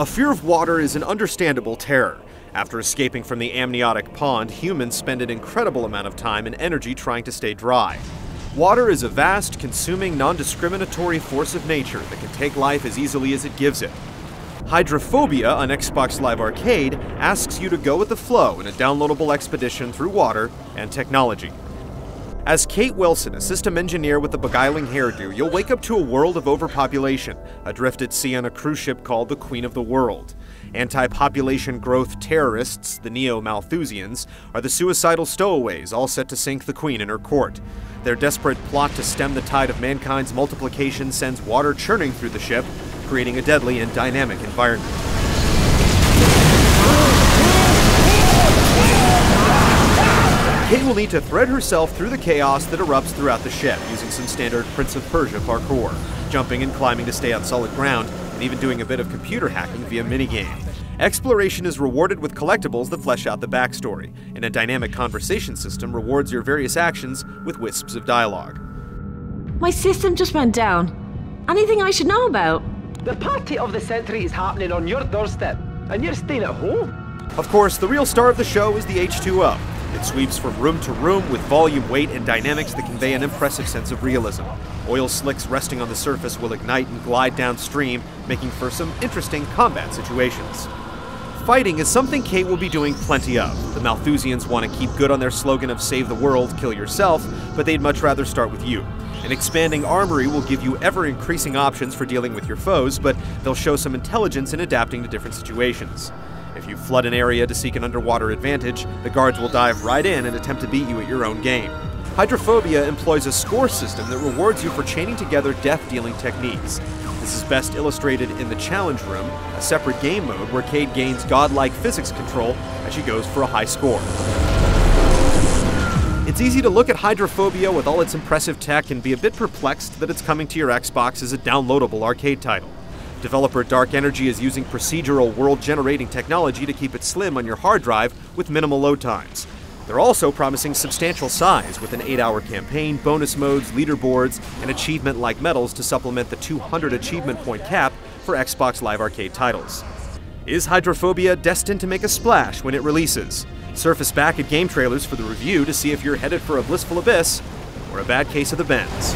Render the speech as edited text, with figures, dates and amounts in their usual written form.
A fear of water is an understandable terror. After escaping from the amniotic pond, humans spend an incredible amount of time and energy trying to stay dry. Water is a vast, consuming, non-discriminatory force of nature that can take life as easily as it gives it. Hydrophobia on Xbox Live Arcade asks you to go with the flow in a downloadable expedition through water and technology. As Kate Wilson, a system engineer with a beguiling hairdo, you'll wake up to a world of overpopulation, adrift at sea on a cruise ship called the Queen of the World. Anti-population growth terrorists, the Neo-Malthusians, are the suicidal stowaways, all set to sink the Queen in her court. Their desperate plot to stem the tide of mankind's multiplication sends water churning through the ship, creating a deadly and dynamic environment. Kate will need to thread herself through the chaos that erupts throughout the ship, using some standard Prince of Persia parkour, jumping and climbing to stay on solid ground, and even doing a bit of computer hacking via minigame. Exploration is rewarded with collectibles that flesh out the backstory, and a dynamic conversation system rewards your various actions with wisps of dialogue. My system just went down. Anything I should know about? The party of the century is happening on your doorstep, and you're staying at home. Of course, the real star of the show is the H2O. It sweeps from room to room with volume, weight, and dynamics that convey an impressive sense of realism. Oil slicks resting on the surface will ignite and glide downstream, making for some interesting combat situations. Fighting is something Kate will be doing plenty of. The Malthusians want to keep good on their slogan of save the world, kill yourself, but they'd much rather start with you. An expanding armory will give you ever-increasing options for dealing with your foes, but they'll show some intelligence in adapting to different situations. If you flood an area to seek an underwater advantage, the guards will dive right in and attempt to beat you at your own game. Hydrophobia employs a score system that rewards you for chaining together death-dealing techniques. This is best illustrated in the Challenge Room, a separate game mode where Kate gains godlike physics control as she goes for a high score. It's easy to look at Hydrophobia with all its impressive tech and be a bit perplexed that it's coming to your Xbox as a downloadable arcade title. Developer Dark Energy is using procedural world-generating technology to keep it slim on your hard drive with minimal load times. They're also promising substantial size with an 8-hour campaign, bonus modes, leaderboards, and achievement-like medals to supplement the 200 achievement point cap for Xbox Live Arcade titles. Is Hydrophobia destined to make a splash when it releases? Surface back at Game Trailers for the review to see if you're headed for a blissful abyss or a bad case of the bends.